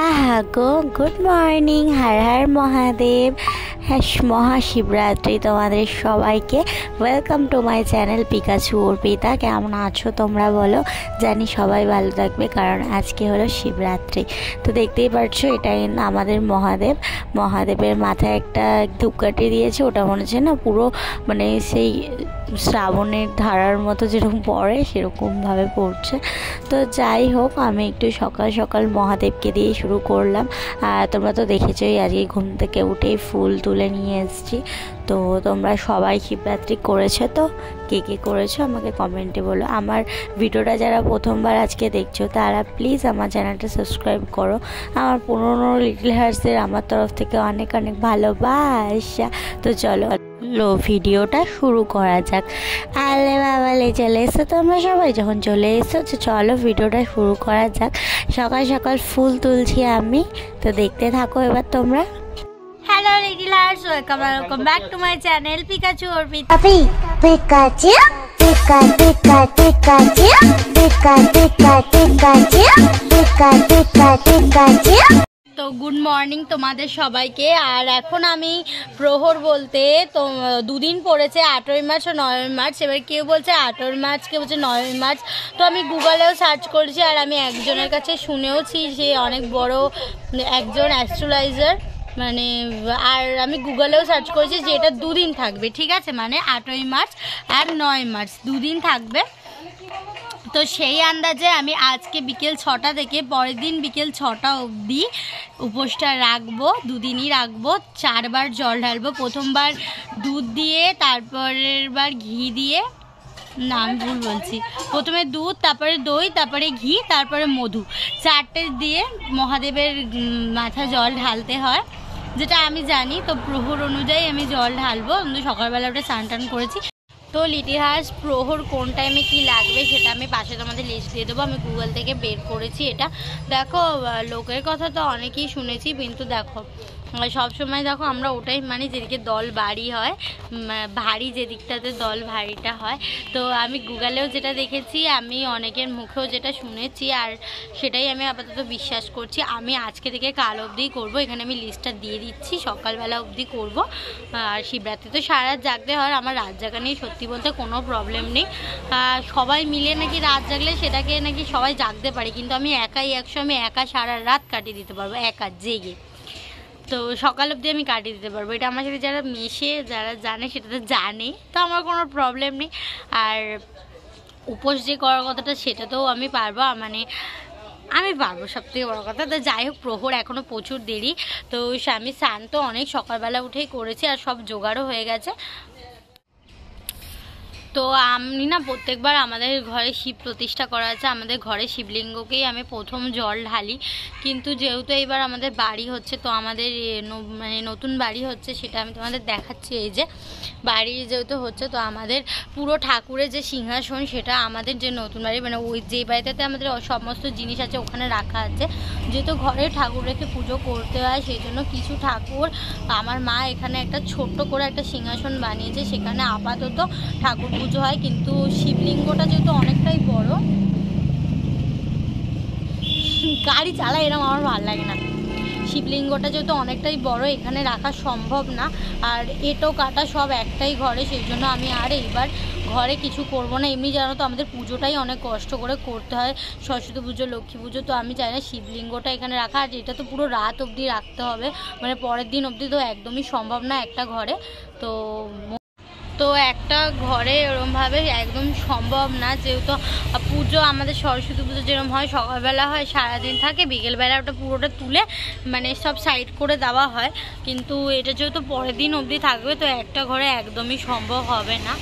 আহা গো, good morning, Har Har Mahadev. হ্যাঁ, মহাশিবরাত্রি তোমাদের সবাইকে। Welcome to my channel Pikachu Arpita. কেমন আছো তোমরা বলো? জানি সবাই ভালো থাকবে, কারণ আজকে হলো শিবরাত্রি। তো দেখতেই পাচ্ছো, এটাই আমাদের মহাদেবের মাথায় একটা ধূপকাঠি দিয়েছে। ওটা মনে হচ্ছে না পুরো মানে সেই শ্রাবণের ধারার মতো যেরকম পড়ে সেরকমভাবে পড়ছে। তো যাই হোক, আমি একটু সকাল সকাল মহাদেবকে দিয়ে শুরু করলাম। আর তোমরা তো দেখেছোই, আজকে ঘুম থেকে উঠেই ফুল তুলে নিয়ে এসেছি। তো তোমরা সবাই শিবরাত্রি করেছো? তো কে কে করেছো আমাকে কমেন্টে বলো। আমার ভিডিওটা যারা প্রথমবার আজকে দেখছো তারা প্লিজ আমার চ্যানেলটা সাবস্ক্রাইব করো। আমার পুরনো লিটল হার্টসদের আমার তরফ থেকে অনেক অনেক ভালোবাসা। তো চলো ভিডিওটা শুরু করা যাক। আলে বাবালে চলে এসো তোমরা সবাই, যখন চলে এসো তো চলো ভিডিওটা শুরু করা যাক। সকাল সকাল ফুল তুলছি আমি, তো দেখতে থাকো এবার তোমরা। Hello little hearts, welcome back to my channel Pikachu Arpita. Pikachu pika pika Pikachu pika pika Pikachu pika pika Pikachu. তো গুড মর্নিং তোমাদের সবাইকে। আর এখন আমি প্রহর বলতে তো দুদিন পড়েছে, 8ই মার্চ ও 9ই মার্চ। এবার কেউ বলছে 8ই মার্চ, কেউ বলছে 9ই মার্চ। তো আমি গুগলেও সার্চ করেছি, আর আমি একজনের কাছে শুনেওছি, সে অনেক বড় একজন অ্যাস্ট্রোলজার মানে। আর আমি গুগলেও সার্চ করেছি যে এটা দুদিন থাকবে, ঠিক আছে, মানে 8ই মার্চ আর 9ই মার্চ দুদিন থাকবে। তো সেই আন্দাজে আমি আজকে বিকেল 6টা থেকে পরের দিন বিকেল 6টা অবধি উপোসটা রাখবো। দুদিনই রাখবো। 4বার জল ঢালবো। প্রথমবার দুধ দিয়ে, তারপরের বার ঘি দিয়ে, না আমি ভুল বলছি, প্রথমে দুধ, তারপরে দই, তারপরে ঘি, তারপরে মধু, 4টে দিয়ে মহাদেবের মাথায় জল ঢালতে হয়, যেটা আমি জানি। তো প্রহর অনুযায়ী আমি জল ঢালবো। সকালবেলা ওটা স্নান টান করেছি। তো লিটল হার্টস প্রহর কোন টাইমে কি লাগবে সেটা আমি পাশে তোমাদের লিস্ট দিয়ে দেবো। আমি গুগল থেকে বের করেছি এটা। দেখো, লোকের কথা তো অনেকেই শুনেছি, কিন্তু দেখো সবসময় দেখো আমরা ওটাই মানে যেদিকে দল ভারী হয়, ভারী যেদিকটাতে দল ভারীটা হয়। তো আমি গুগলেও যেটা দেখেছি, আমি অনেকের মুখেও যেটা শুনেছি, আর সেটাই আমি আপাতত বিশ্বাস করছি। আমি আজকে থেকে কাল অবধি করবো। এখানে আমি লিস্টটা দিয়ে দিচ্ছি, সকালবেলা অবধি করব। আর শিবরাত্রি তো সারা রাত জাগতে হয়। আমার রাত জাগা নিয়ে সত্যি বলতে কোনো প্রবলেম নেই। সবাই মিলে নাকি রাত জাগলে সেটাকে নাকি সবাই জাগতে পারে, কিন্তু আমি একাই আমি একা সারা রাত কাটিয়ে দিতে পারবো, একা জেগে। তো সকাল অবধি আমি কাটিয়ে দিতে পারবো। এটা আমার সাথে যারা মেশে, যারা জানে সেটা তো জানে, তো আমার কোনো প্রবলেম নেই। আর উপোস যে করার কথাটা সেটাতেও আমি পারবো, মানে আমি পারবো, সবথেকে বড় কথা। তো যাই হোক, প্রহর এখনও প্রচুর দেরি। তো আমি স্নান তো অনেক সকালবেলা উঠেই করেছি, আর সব জোগাড়ও হয়ে গেছে। তো আমি না প্রত্যেকবার আমাদের ঘরে শিব প্রতিষ্ঠা করা আছে, আমাদের ঘরে শিবলিঙ্গকেই আমি প্রথম জল ঢালি। কিন্তু যেহেতু এইবার আমাদের বাড়ি হচ্ছে, তো আমাদের মানে নতুন বাড়ি হচ্ছে, সেটা আমি তোমাদের দেখাচ্ছি। এই যে বাড়ি যেহেতু হচ্ছে, তো আমাদের পুরো ঠাকুরের যে সিংহাসন, সেটা আমাদের যে নতুন বাড়ি মানে ওই যে বাড়িটাতে আমাদের সমস্ত জিনিস আছে ওখানে রাখা আছে। যেহেতু ঘরে ঠাকুর রেখে পুজো করতে হয়, সেই জন্য কিছু ঠাকুর আমার মা এখানে একটা ছোট্ট করে একটা সিংহাসন বানিয়েছে, সেখানে আপাতত ঠাকুর পুজো হয়। কিন্তু শিবলিঙ্গটা যেহেতু অনেকটাই বড়, গাড়ি চালায় এরকম আমার ভালো লাগে না। শিবলিঙ্গটা যেহেতু অনেকটাই বড়, এখানে রাখা সম্ভব না। আর এঁটো কাটা সব একটাই ঘরে, সেই জন্য আমি আর এইবার ঘরে কিছু করব না। এমনি জানো তো আমাদের পুজোটাই অনেক কষ্ট করে করতে হয়, সরস্বতী পুজো, লক্ষ্মী পুজো। তো আমি চাই না শিবলিঙ্গটা এখানে রাখা। আর এটা তো পুরো রাত অবধি রাখতে হবে, মানে পরের দিন অবধি তো একদমই সম্ভব না একটা ঘরে। তো একটা ঘরে ওরমভাবে একদম সম্ভব না, যেহেতু পুজো আমাদের সরস্বতী পুজো যেরকম হয় সকালবেলা হয়, সারাদিন থাকে, বিকেলবেলা ওটা পুরোটা তুলে মানে সব সাইড করে দেওয়া হয়। কিন্তু এটা যেহেতু পরের দিন অবধি থাকবে, তো একটা ঘরে একদমই সম্ভব হবে না।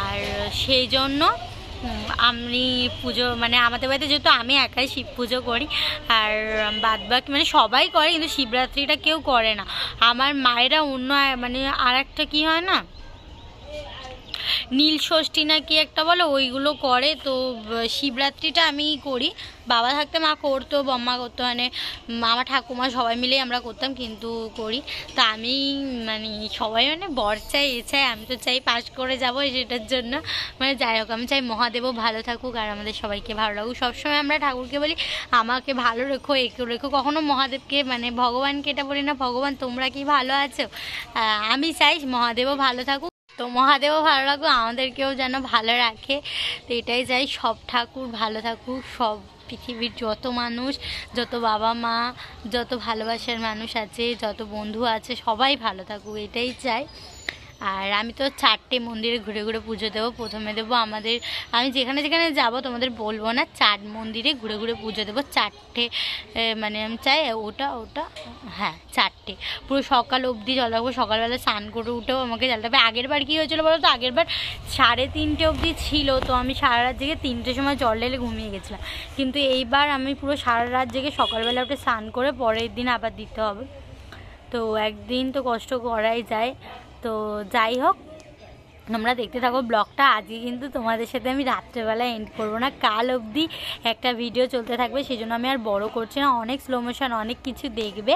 আর সেই জন্য আমি পুজো মানে আমাদের বাড়িতে যেহেতু আমি একাই শিব পুজো করি, আর বাদবাকি মানে সবাই করে, কিন্তু শিবরাত্রিটা কেউ করে না। আমার মায়েরা অন্য মানে আর একটা কী হয় না, নীল ষষ্ঠী না কি একটা বলে, ওইগুলো করে। তো শিবরাত্রিটা আমিই করি, বাবা থাকতে মা করতো, বম্মা করতো, মানে আমার ঠাকুমা সবাই মিলেই আমরা করতাম, কিন্তু করি। তা আমি মানে সবাই মানে বর চাই এ চাই, আমি তো চাই পাস করে যাবো সেটার জন্য। মানে যাই হোক, আমি চাই মহাদেবও ভালো থাকুক আর আমাদের সবাইকে ভালো লাগুক। সবসময় আমরা ঠাকুরকে বলি আমাকে ভালো রেখো, একে রেখো, কখনো মহাদেবকে মানে ভগবানকে এটা বলি না ভগবান তোমরা কি ভালো আছো। আমি চাই মহাদেবও ভালো থাকুক, তো মহাদেবও ভালো রাখুক, আমাদেরকেও যেন ভালো রাখে। তো এটাই চাই, সব ঠাকুর ভালো থাকুক, সব পৃথিবীর যত মানুষ, যত বাবা মা, যত ভালোবাসার মানুষ আছে, যত বন্ধু আছে, সবাই ভালো থাকুক, এটাই চাই। আর আমি তো 4টে মন্দিরে ঘুরে ঘুরে পুজো দেবো। প্রথমে দেবো আমাদের, আমি যেখানে যেখানে যাব তোমাদের বলবো না, 4 মন্দিরে ঘুরে ঘুরে পুজো দেবো। 4টে মানে আমি চাই ওটা হ্যাঁ 4টে, পুরো সকাল অবধি জল রাখবো। সকালবেলা স্নান করে উঠেও আমাকে জল রাখবে। আগের বার কী হয়েছিলো বলো তো, আগের বার 3:30 অবধি ছিল, তো আমি সারা রাত জেগে 3টের সময় জল ঢেলে ঘুমিয়ে গেছিলাম। কিন্তু এইবার আমি পুরো সারা রাত জেগে সকালবেলা উঠে স্নান করে পরের দিন আবার দিতে হবে। তো একদিন তো কষ্ট করাই যায়। তো যাই হোক, তোমরা দেখতে থাকো ব্লগটা। আজকে কিন্তু তোমাদের সাথে আমি রাত্রেবেলা এন্ড করবো না, কাল অবধি একটা ভিডিও চলতে থাকবে, সেই জন্য আমি আর বড় করছি না। অনেক স্লো মোশন, অনেক কিছু দেখবে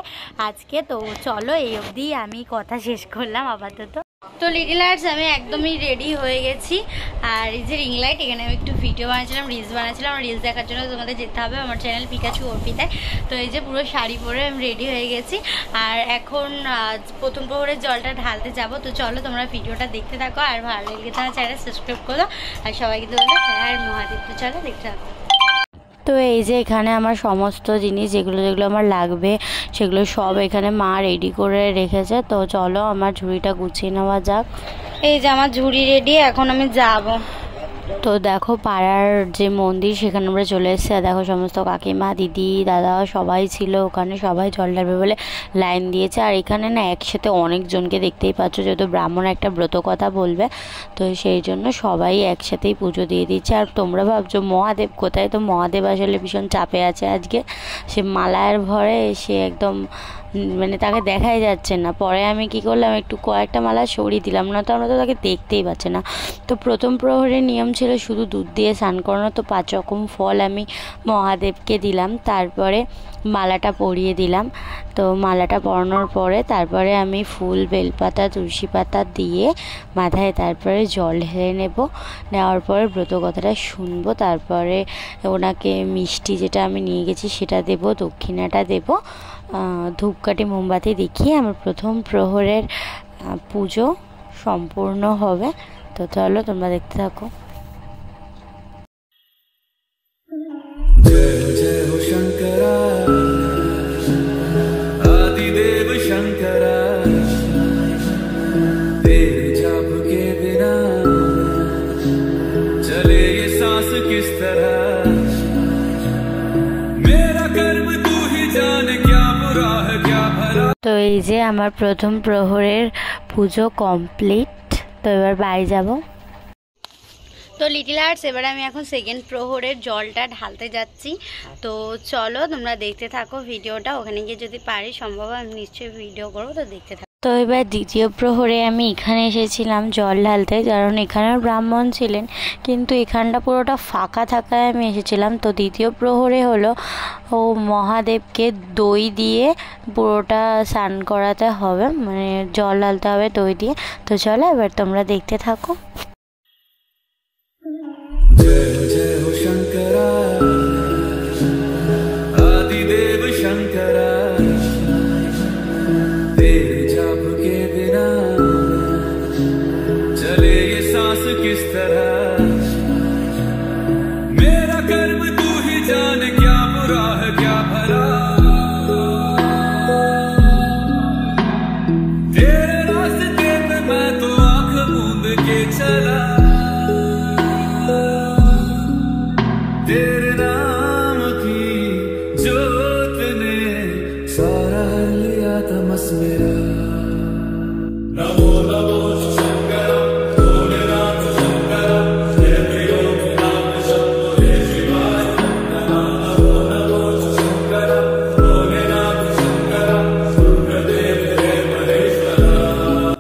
আজকে। তো চলো, এই অবধি আমি কথা শেষ করলাম আপাতত। তো লিটল আর্টস আমি একদমই রেডি হয়ে গেছি। আর এই যে রিং লাইট, এখানে আমি একটু ভিডিও বানাচ্ছিলাম, রিলস বানাচ্ছিলাম। রিলস দেখার জন্য তোমাদের যেতে হবে আমার চ্যানেল পিকাচু অর্পিতায়। তো এই যে পুরো শাড়ি পরে আমি রেডি হয়ে গেছি, আর এখন প্রথম প্রহরের জলটা ঢালতে যাব। তো চলো তোমরা ভিডিওটা দেখতে থাকো, আর ভালো লেগে তোমার চ্যানেল সাবস্ক্রাইব করো, আর সবাইকে তো বলো হ্যাঁ মহাদেব। তো চলো দেখতে থাকো। তো এই যে এখানে আমার সমস্ত জিনিস যেগুলো যেগুলো আমার লাগবে সেগুলো সব এখানে মা রেডি করে রেখেছে। তো চলো আমার ঝুড়িটা গুছিয়ে নেওয়া যাক। এই যে আমার ঝুড়ি রেডি, এখন আমি যাব। তো দেখো পাড়ার যে মন্দির সেখানে আমরা চলে এসেছি। আর দেখো সমস্ত কাকিমা, দিদি, দাদা সবাই ছিল ওখানে, সবাই জল ঢালবে বলে লাইন দিয়েছে। আর এখানে না একসাথে অনেকজনকে দেখতেই পাচ্ছ, যেহেতু ব্রাহ্মণ একটা ব্রত কথা বলবে, তো সেই জন্য সবাই একসাথেই পুজো দিয়ে দিচ্ছে। আর তোমরা ভাবছো মহাদেব কোথায়, তো মহাদেব আসলে ভীষণ চাপে আছে আজকে। সে মালার ভরে সে একদম মানে তাকে দেখাই যাচ্ছে না। পরে আমি কি করলাম, একটু কয়েকটা মালা সরিয়ে দিলাম, না তো আমরা তো তাকে দেখতেই পাচ্ছে না। তো প্রথম প্রহরের নিয়ম ছিল শুধু দুধ দিয়ে স্নান করানো। তো 5 রকম ফল আমি মহাদেবকে দিলাম, তারপরে মালাটা পরিয়ে দিলাম। তো মালাটা পরানোর পরে তারপরে আমি ফুল, বেলপাতা, তুলসী পাতা দিয়ে মাথায় তারপরে জল ঢেলে নেওয়ার পরে ব্রত কথাটা শুনবো। তারপরে ওনাকে মিষ্টি যেটা আমি নিয়ে গেছি সেটা দেব, দক্ষিণাটা দেব, ধূপকাঠি মোমবাতি দেখিয়ে আমার প্রথম প্রহরের পুজো সম্পূর্ণ হবে। তো চলো তোমরা দেখতে থাকো। जय जय हो शंकरा, आदिदेव शंकरा, तेरे जाप के बिना चले ये सांस किस तरह, मेरा कर्म तू ही जाने क्या बुरा है क्या भला। তো এই যে আমার প্রথম প্রহরের পুজো কমপ্লিট। তো এবার বাড়ি যাব। তো লিটল আর্টস এবারে আমি এখন সেকেন্ড প্রহরের জলটা ঢালতে যাচ্ছি। তো চলো তোমরা দেখতে থাকো ভিডিওটা। ওখানে গিয়ে যদি পারি সম্ভব আমি নিশ্চয়ই ভিডিও করবো, তো দেখতে থাকো। তো এবার দ্বিতীয় প্রহরে আমি এখানে এসেছিলাম জল ঢালতে, কারণ এখানেও ব্রাহ্মণ ছিলেন, কিন্তু এখানটা পুরোটা ফাঁকা থাকায় আমি এসেছিলাম। তো দ্বিতীয় প্রহরে হলো মহাদেবকে দই দিয়ে পুরোটা স্নান করাতে হবে, মানে জল ঢালতে হবে দই দিয়ে। তো চলো এবার তোমরা দেখতে থাকো। जय जय हो शंकरा, आदिदेव शंकरा, तेरे जाप के बिना चले ये सांस किस तरह, मेरा कर्म तू ही जाने क्या बुरा है क्या भला, तेरे रास्ते पे मैं तो आंख मूंद के चला, तेरे नाम की जोत ने सारा लिया तमस मेरा। नमो नमो शंकर भोलेनाथ शंकर, जय प्रियो नाम शंभो जय शिवाय। नमो नमो शंकर भोलेनाथ शंकर, रुद्रदेव जय महेश्वरा।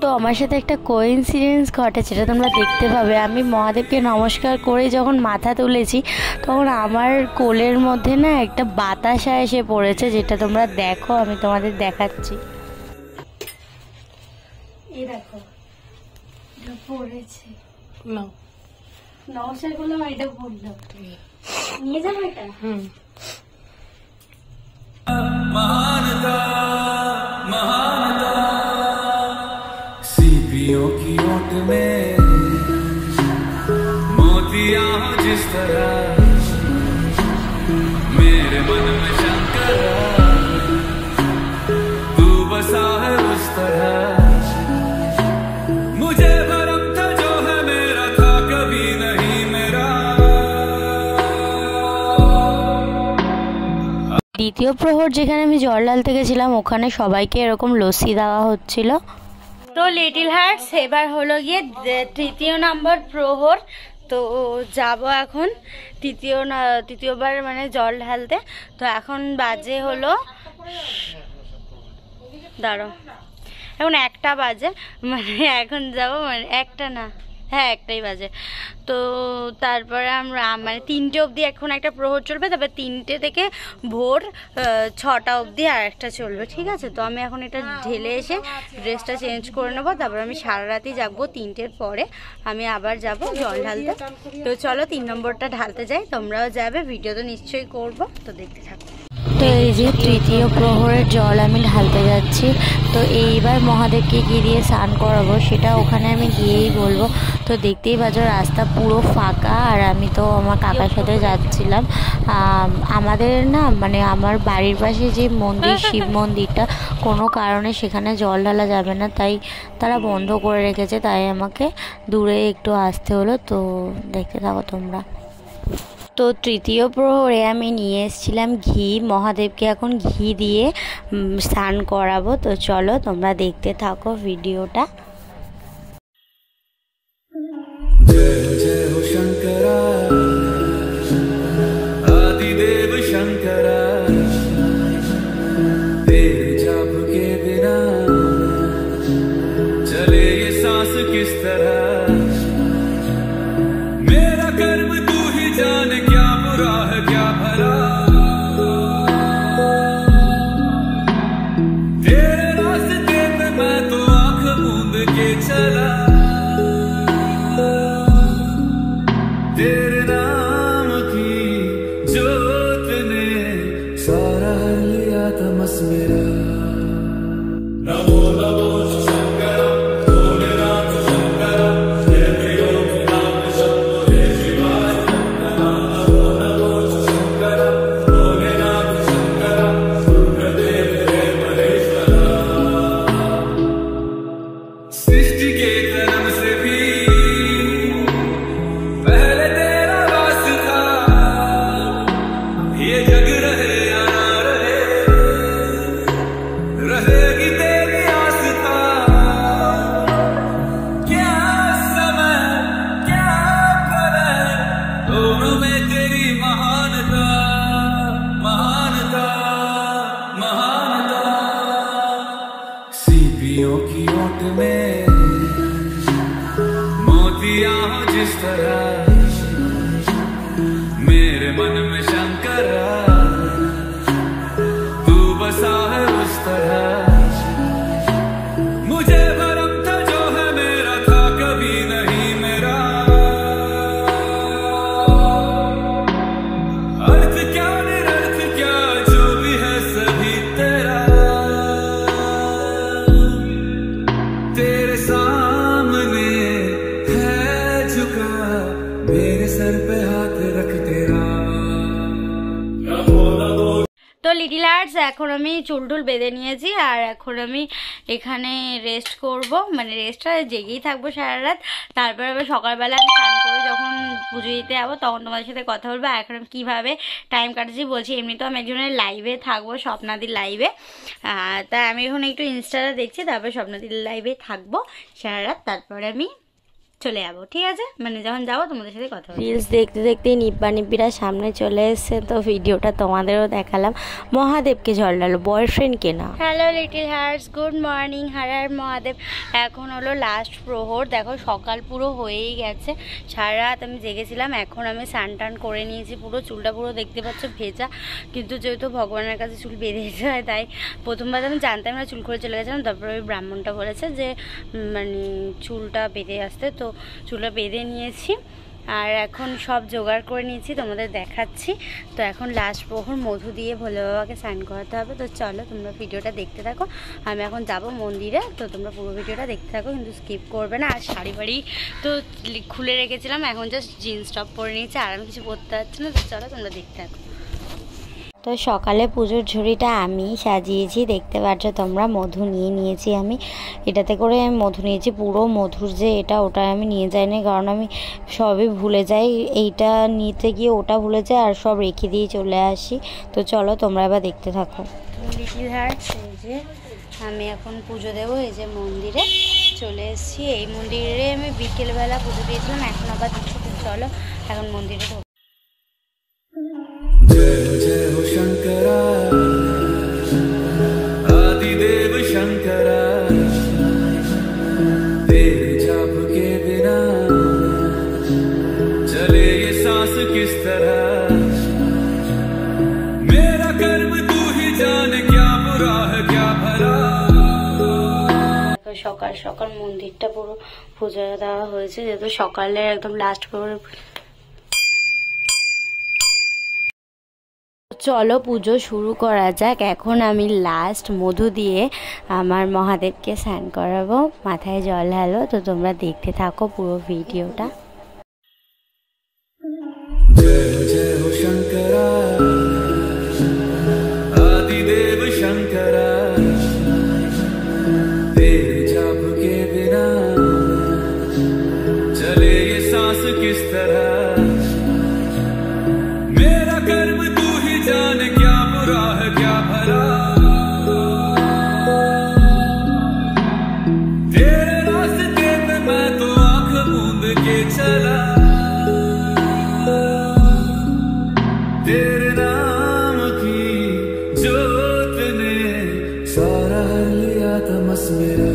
তো আমার সাথে একটা কোইন্সিডেন্স ঘটেছে, সেটা তোমরা দেখতে পাবে। আমি মহাদেবকে নমস্কার করে যখন মাথা তুলেছি তখন আমার কোলের মধ্যে না একটা বাতাসা এসে পড়েছে, যেটা তোমরা দেখো, আমি তোমাদের দেখাচ্ছি। এই দেখো এটা পড়েছে, নমস্কার করলাম, এটা পড়লো, নিয়ে যাবো এটা। महानता महानता सीपियों की ओट में मोतियां हो जिस तरह मेरे मन में शंकर तू बसा है उस तरह मुझे भरम था जो है मेरा था कभी नहीं मेरा। দ্বিতীয় প্রহর যেখানে আমি জল ঢালতে গেছিলাম ওখানে সবাইকে এরকম লস্যি দেওয়া হচ্ছিল। তো লিটল হার্টস এবার হলো গিয়ে তৃতীয় নম্বর প্রহর। তো যাব এখন তৃতীয়বার মানে জল ঢালতে। তো এখন বাজে হলো দাঁড়ো, এখন 1টা বাজে, মানে এখন যাব, মানে 1টা না, হ্যাঁ 1টাই বাজে। তো তারপরে আমরা মানে 3টে অবধি এখন একটা প্রহর চলবে, তারপর 3টে থেকে ভোর 6টা অবধি আর একটা চলবে, ঠিক আছে। তো আমি এখন এটা ঢেলে এসে ড্রেসটা চেঞ্জ করে নেবো, তারপর আমি সারা রাতই জাগবো। 3টের পরে আমি আবার যাব জল ঢালতে। তো চলো 3 নম্বরটা ঢালতে যাই, তোমরাও যাবে, ভিডিও তো নিশ্চয়ই করবো, তো দেখতে থাকো। তো এই যে তৃতীয় প্রহরের জল আমি ঢালতে যাচ্ছি। তো এইবার মহাদেবকে গিয়ে দিয়ে স্নান করাবো, সেটা ওখানে আমি গিয়েই বলবো। তো দেখতেই পাচ্ছ রাস্তা পুরো ফাঁকা, আর আমি তো আমার কাকার সাথে যাচ্ছিলাম। আমাদের না মানে আমার বাড়ির পাশে যে মন্দির, শিব মন্দিরটা, কোনো কারণে সেখানে জল ঢালা যাবে না, তাই তারা বন্ধ করে রেখেছে, তাই আমাকে দূরে একটু আসতে হলো। তো দেখতে থাকো তোমরা। তো তৃতীয় প্রহরে আমি নিয়ে এসেছিলাম ঘি, মহাদেবকে এখন ঘি দিয়ে স্নান করাবো। তো চলো তোমরা দেখতে থাকো ভিডিওটা। जय जय हो शंकरा आदिदेव शंकरा तेरे जाप के बिना चले ये सांस किस तरह मेरा कर्म तू ही जाने क्या बुरा है क्या भला तेरे रास्ते पे मैं तो आंख मूंद के चला तेरे नाम की जोत ने सारा हर लिया तमस मेरा नमो नमो शंकर भोलेनाथ शंकर जय त्रिलोकीनाथ शंभो जय शिवाय नमो नमो शंकर भोलेनाथ शंकर रुद्रदेव जय महेश्वरा सृष्टि के कर्म से भी पहले तेरा वास था ये जग रहे या ना रहे रहेगी तेरी आस्था क्या समय क्या करे दोनों में तेरी महानता महानता महानता सीपियों की ओट में मोतियां हो जिस तरह मेरे मन में शंकर तू बसा है उस तरह मुझे भरम था जो है मेरा था कभी नहीं मेरा अर्थ क्या निरर्थ क्या जो भी है सभी तेरा तेरे सामने है झुका मेरे सर पे हाथ रख तेरा তো লিটল হার্টস এখন আমি চুল টুল বেঁধে নিয়েছি, আর এখন আমি এখানে রেস্ট করব, মানে রেস্টটা জেগেই থাকবো সারা রাত। তারপর আবার সকালবেলা আমি স্নান করে যখন পুজো দিতে যাবো তখন তোমাদের সাথে কথা বলবো। আর এখন আমি কীভাবে টাইম কাটাচ্ছি বলছি। এমনিতেও আমি একজনের লাইভে থাকবো, স্বপ্নাদির লাইভে, তাই আমি এখন একটু ইনস্টাটা দেখছি, তারপর স্বপ্নাদির লাইভে থাকবো সারা রাত। তারপরে আমি চলে যাবো, ঠিক আছে? মানে যখন যাবো তোমাদের সাথে কথা বলবো। রিলস দেখতে দেখতে নিব্বারা সামনে চলে এসছে, তো ভিডিওটা তোমাদেরও দেখালাম। মহাদেবকে জল ডালো, বয়ফ্রেন্ডকে না। Hello little hearts, good morning. Har Har Mahadev. এখন হলো লাস্ট প্রহর। দেখো সকাল পুরো হয়েই গেছে, সারা রাত আমি জেগেছিলাম। এখন আমি স্নান টান করে নিয়েছি, পুরো চুলটা পুরো দেখতে পাচ্ছ ভেজা, কিন্তু যেহেতু ভগবানের কাছে চুল বেঁধে যায়, তাই প্রথমবার আমি জানতাম না, চুল করে চলে গেছিলাম। তারপরে ওই ব্রাহ্মণটা বলেছে যে মানে চুলটা বেঁধে আসতে, তো চুলটা বেঁধে নিয়েছি। আর এখন সব জোগাড় করে নিয়েছি, তোমাদের দেখাচ্ছি। তো এখন লাস্ট প্রহর, মধু দিয়ে ভোলে বাবাকে স্নান করাতে হবে। তো চলো তোমরা ভিডিওটা দেখতে থাকো। আমি এখন যাব মন্দিরে, তো তোমরা পুরো ভিডিওটা দেখতে থাকো, কিন্তু স্কিপ করবে না। আর শাড়ি বাড়ি তো খুলে রেখেছিলাম, এখন জাস্ট জিন্স টপ পরে নিয়েছি, আর আমি কিছু পরতে পারছি না। তো চলো তোমরা দেখতে থাকো। তো সকালে পুজোর ঝুড়িটা আমি সাজিয়েছি, দেখতে পাচ্ছ তোমরা। মধু নিয়ে নিয়েছি আমি, এটাতে করে আমি মধু নিয়েছি। পুরো মধুর যে এটা, ওটা আমি নিয়ে যাইনি, কারণ আমি সবই ভুলে যাই। এইটা নিতে গিয়ে ওটা ভুলে যাই, আর সব রেখে দিয়ে চলে আসি। তো চলো তোমরা এবার দেখতে থাকো। লিটিল হার্টস, এই যে আমি এখন পুজো দেবো। এই যে মন্দিরে চলে এসেছি। এই মন্দিরে আমি বিকেলবেলা পুজো দিয়েছিলাম, এখন আবার দিচ্ছি। তো চলো এখন মন্দিরে ঢোক। जय जय हो शंकरा, आदिदेव शंकरा, तेरे जाप के बिना चले ये सांस किस तरह, मेरा कर्म तू ही जाने, क्या बुरा है क्या भला। সকাল সকাল মন্দিরটা পুরো পূজা দেওয়া হয়েছে, যেহেতু সকালের একদম লাস্ট করে। চলো পুজো শুরু করা যাক। এখন আমি লাস্ট মধু দিয়ে আমার মহাদেবকে স্নান করাবো, মাথায় জল ঢালো। তো তোমরা দেখতে থাকো পুরো ভিডিওটা। जय जय हो शंकरा, आदिदेव शंकरा, तेरे जाप के बिना चले ये सांस किस तरह, मेरा कर्म तू ही जाने, क्या बुरा है क्या भला, तेरे रास्ते पे मैं तो आंख मूंद के चला, तेरे नाम की जोत ने सारा लिया तमस मेरा।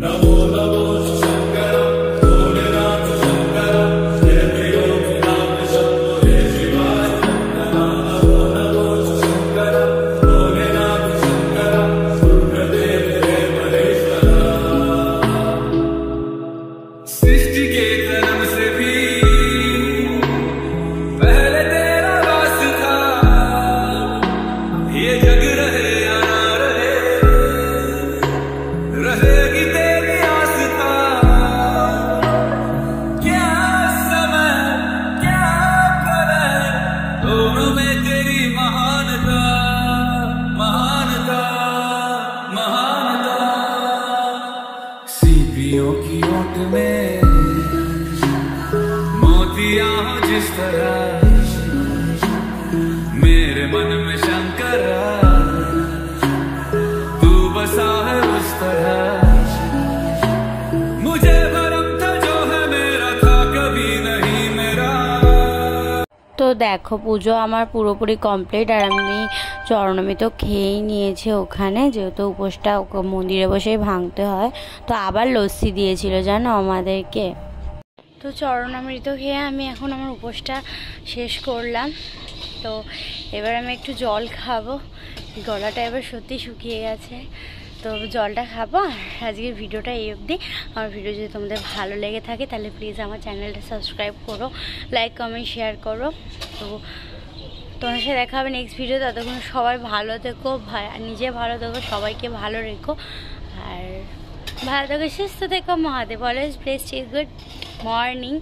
नमो नमो शंकर, भोलेनाथ शंकर, जय प्रियो नाम शंभो, जय शिवाय शंकर। नमो नमो शंकर, भोलेनाथ शंकर, रुद्रदेव जय महेश्वरा। सृष्टि के जन्म से भी पहले तेरा वास था, ये जग रहे या ना रहे, रहेगी तेरी आस्था। क्या समय क्या प्रलय, दोनों में तेरी महानता, महानता, महानता। सीपियों की ओट में मोतियां हो जिस तरह, मेरे मन में शंकरा तू बसा है उस तरह, मुझे भरम था जो है मेरा था कभी नहीं मेरा। তো দেখো পুজো আমার পুরোপুরি কমপ্লিট, আর আমি চরণামৃত খেয়েই নিয়েছি ওখানে, যেহেতু উপোসটা মন্দিরে বসেই ভাঙতে হয়। তো আবার লস্যি দিয়েছিল জানো আমাদেরকে। তো চরণামৃত খেয়ে আমি এখন আমার উপোসটা শেষ করলাম। তো এবার আমি একটু জল খাবো, গলাটা এবার সত্যি শুকিয়ে গেছে। তো জলটা খাবো। আর আজকের ভিডিওটা এই অবধি। আমার ভিডিও যদি তোমাদের ভালো লেগে থাকে তাহলে প্লিজ আমার চ্যানেলটা সাবস্ক্রাইব করো, লাইক কমেন্ট শেয়ার করো। তো তোমার সাথে দেখা হবে নেক্সট ভিডিও। ততক্ষণ সবাই ভালো থেকো, নিজে ভালো থেকো, সবাইকে ভালো রেখো, আর ভালো থেকো, সুস্থ থেকো। Mahadev always blessed you. Good morning,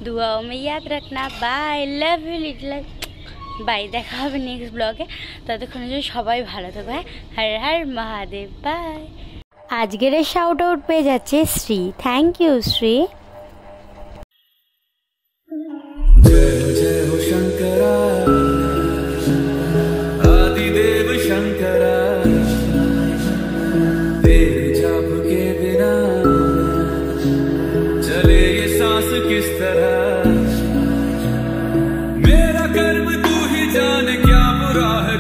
दुआओं में याद रखना। Bye, love you little. Bye, দেখা হবে নেক্সট ব্লগে। ততক্ষণের জন্য সবাই ভালো থেকো। হ্যাঁ, হর হর মহাদেব। বাই। আজকের শাউট আউট পেয়ে যাচ্ছে শ্রী। Thank you Shri. जय जय हो शंकरा, आदिदेव शंकरा, तेरे जाप के बिना कर्म तू ही जाने क्या बुरा है